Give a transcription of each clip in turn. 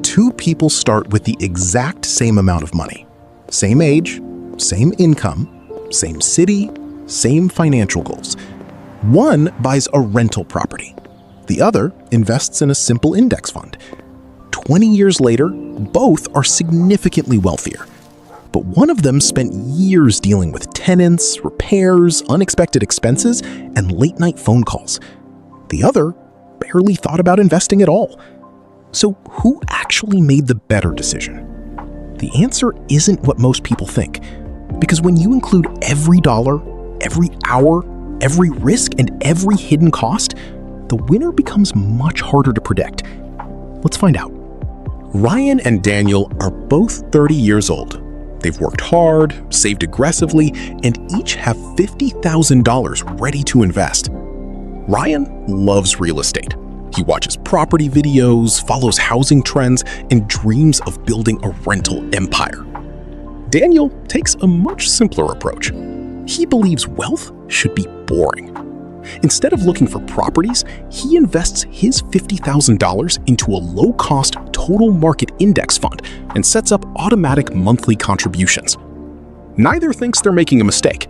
Two people start with the exact same amount of money. Same age, same income, same city, same financial goals. One buys a rental property. The other invests in a simple index fund. 20 years later, both are significantly wealthier. But one of them spent years dealing with tenants, repairs, unexpected expenses, and late-night phone calls. The other barely thought about investing at all. So who actually made the better decision? The answer isn't what most people think. Because when you include every dollar, every hour, every risk, and every hidden cost, the winner becomes much harder to predict. Let's find out. Ryan and Daniel are both 30 years old. They've worked hard, saved aggressively, and each have $50,000 ready to invest. Ryan loves real estate. He watches property videos, follows housing trends, and dreams of building a rental empire. Daniel takes a much simpler approach. He believes wealth should be boring. Instead of looking for properties, he invests his $50,000 into a low-cost total market index fund and sets up automatic monthly contributions. Neither thinks they're making a mistake.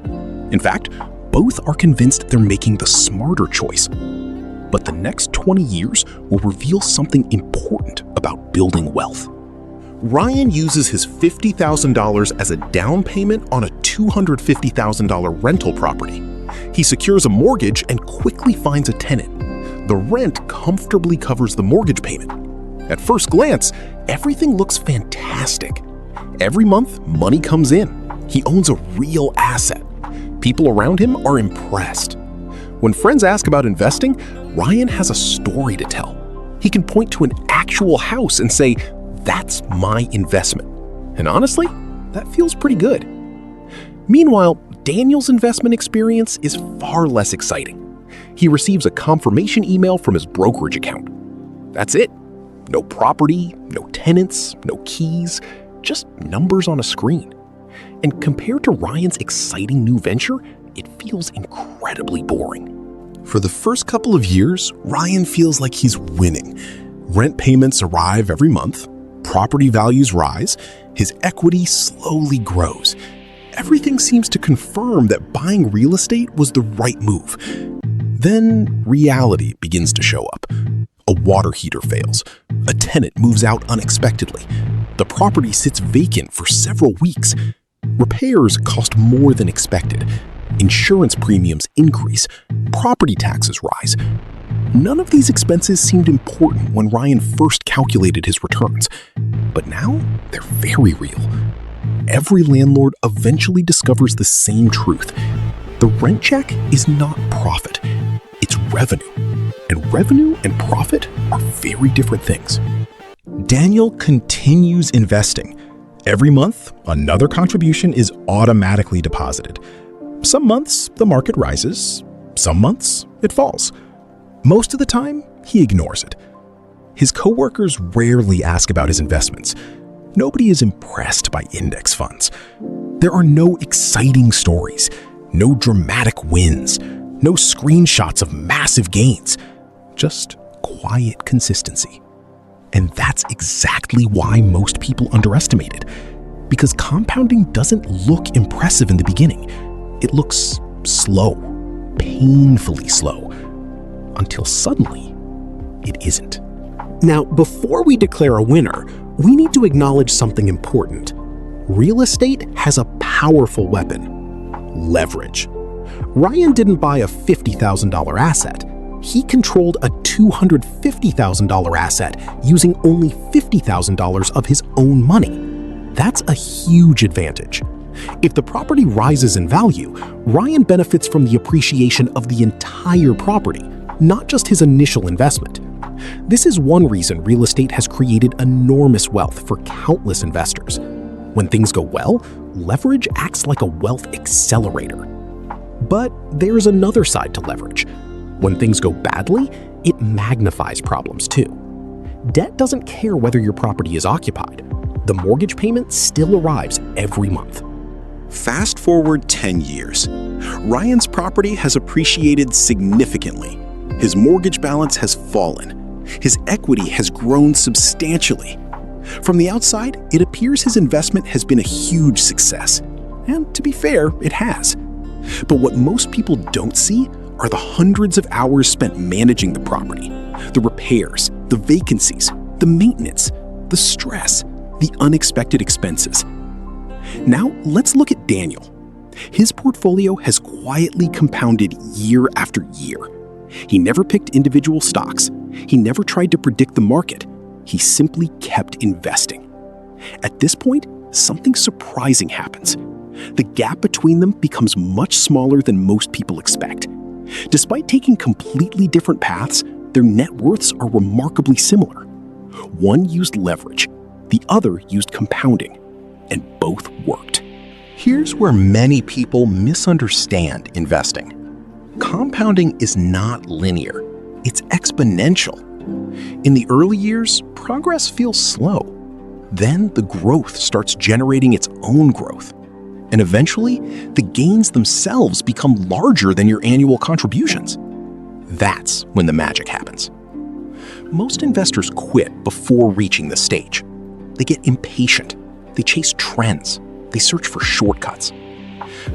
In fact, both are convinced they're making the smarter choice. But the next 20 years will reveal something important about building wealth. Ryan uses his $50,000 as a down payment on a $250,000 rental property. He secures a mortgage and quickly finds a tenant. The rent comfortably covers the mortgage payment. At first glance, everything looks fantastic. Every month, money comes in. He owns a real asset. People around him are impressed. When friends ask about investing, Ryan has a story to tell. He can point to an actual house and say, "That's my investment." And honestly, that feels pretty good. Meanwhile, Daniel's investment experience is far less exciting. He receives a confirmation email from his brokerage account. That's it. No property, no tenants, no keys, just numbers on a screen. And compared to Ryan's exciting new venture, it feels incredibly boring. For the first couple of years, Ryan feels like he's winning. Rent payments arrive every month, property values rise, his equity slowly grows. Everything seems to confirm that buying real estate was the right move. Then reality begins to show up. A water heater fails. A tenant moves out unexpectedly. The property sits vacant for several weeks. Repairs cost more than expected. Insurance premiums increase. Property taxes rise. None of these expenses seemed important when Ryan first calculated his returns. But now they're very real. Every landlord eventually discovers the same truth. The rent check is not profit, it's revenue. And revenue and profit are very different things. Daniel continues investing. Every month, another contribution is automatically deposited. Some months, the market rises. Some months, it falls. Most of the time, he ignores it. His coworkers rarely ask about his investments. Nobody is impressed by index funds. There are no exciting stories, no dramatic wins, no screenshots of massive gains, just quiet consistency. And that's exactly why most people underestimate it. Because compounding doesn't look impressive in the beginning. It looks slow, painfully slow, until suddenly it isn't. Now, before we declare a winner, we need to acknowledge something important. Real estate has a powerful weapon: leverage. Ryan didn't buy a $50,000 asset. He controlled a $250,000 asset using only $50,000 of his own money. That's a huge advantage. If the property rises in value, Ryan benefits from the appreciation of the entire property, not just his initial investment. This is one reason real estate has created enormous wealth for countless investors. When things go well, leverage acts like a wealth accelerator. But there's another side to leverage. When things go badly, it magnifies problems too. Debt doesn't care whether your property is occupied. The mortgage payment still arrives every month. Fast forward 10 years. Ryan's property has appreciated significantly. His mortgage balance has fallen. His equity has grown substantially, From the outside, it appears his investment has been a huge success. And to be fair, it has. But what most people don't see are the hundreds of hours spent managing the property, the repairs, the vacancies, the maintenance, the stress, the unexpected expenses. Now, let's look at Daniel. His portfolio has quietly compounded year after year. He never picked individual stocks. He never tried to predict the market. He simply kept investing. At this point, something surprising happens. The gap between them becomes much smaller than most people expect. Despite taking completely different paths, their net worths are remarkably similar. One used leverage, the other used compounding, and both worked. Here's where many people misunderstand investing. Compounding is not linear, it's exponential. In the early years, progress feels slow. Then the growth starts generating its own growth. And eventually, the gains themselves become larger than your annual contributions. That's when the magic happens. Most investors quit before reaching this stage. They get impatient. They chase trends. They search for shortcuts.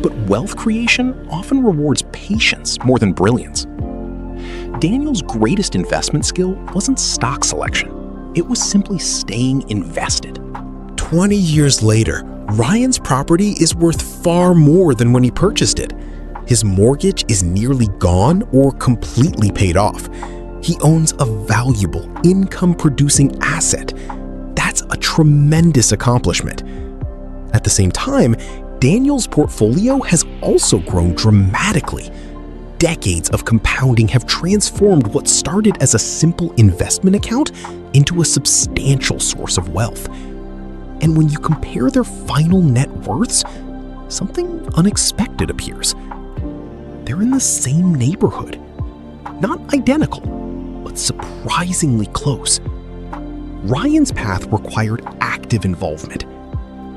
But wealth creation often rewards patience more than brilliance. Daniel's greatest investment skill wasn't stock selection. It was simply staying invested. 20 years later, Ryan's property is worth far more than when he purchased it. His mortgage is nearly gone or completely paid off. He owns a valuable, income-producing asset. That's a tremendous accomplishment. At the same time, Daniel's portfolio has also grown dramatically. Decades of compounding have transformed what started as a simple investment account into a substantial source of wealth. And when you compare their final net worths, something unexpected appears. They're in the same neighborhood. Not identical, but surprisingly close. Ryan's path required active involvement.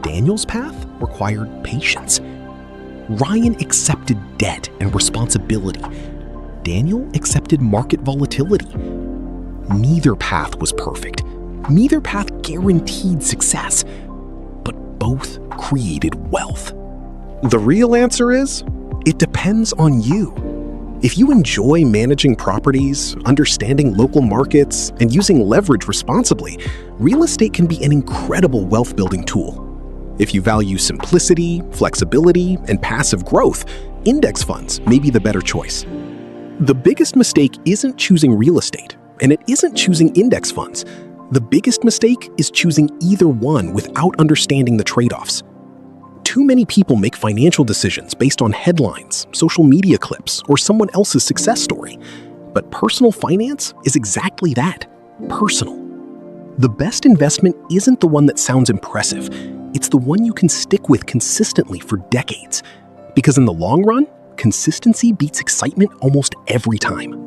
Daniel's path required patience. Ryan accepted debt and responsibility. Daniel accepted market volatility. Neither path was perfect. Neither path guaranteed success, but both created wealth. The real answer is, it depends on you. If you enjoy managing properties, understanding local markets, and using leverage responsibly, real estate can be an incredible wealth-building tool. If you value simplicity, flexibility, and passive growth, index funds may be the better choice. The biggest mistake isn't choosing real estate, and it isn't choosing index funds. The biggest mistake is choosing either one without understanding the trade-offs. Too many people make financial decisions based on headlines, social media clips, or someone else's success story. But personal finance is exactly that, personal. The best investment isn't the one that sounds impressive. It's the one you can stick with consistently for decades. Because in the long run, consistency beats excitement almost every time.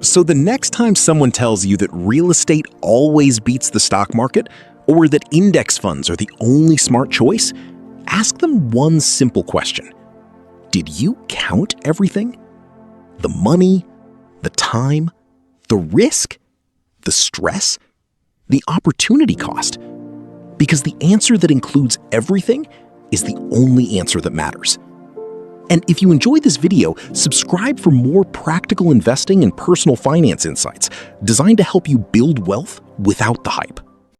So the next time someone tells you that real estate always beats the stock market, or that index funds are the only smart choice, ask them one simple question. Did you count everything? The money, the time, the risk, the stress, the opportunity cost? Because the answer that includes everything is the only answer that matters. And if you enjoyed this video, subscribe for more practical investing and personal finance insights designed to help you build wealth without the hype.